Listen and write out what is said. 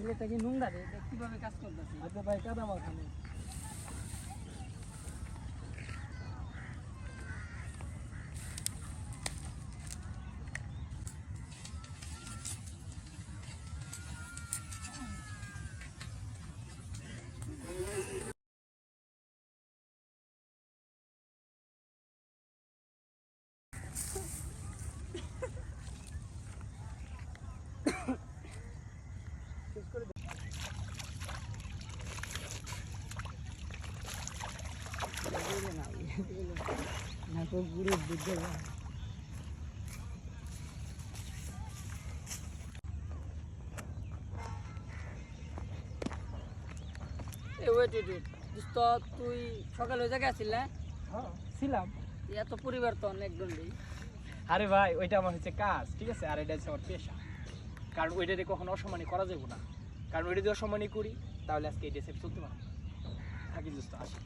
ছেলেটা কি নোংরা রে, দেখ কিভাবে কাজ করতেছে। আচ্ছা ভাই কাদা মাখানো না তো গুরু বুঝতে না। ওয়েট ওয়েট ওয়েট, দোস্ত তুই সকালে ওই জায়গায় আসিল না? হ্যাঁ ছিলাম। এত পরিবর্তন একদমই। আরে ভাই ওইটা আমার হচ্ছে কাজ, ঠিক আছে, আর এটা হচ্ছে আমার পেশা। কারণ ওইটা দিয়ে কখনো অসম্মানী করা যাবে না, কারণ ওইটা দিয়ে অসম্মানী করি তাহলে আজকে এই ড্রেসে চলতে পারবো। থাকি দোস্ত, আসি।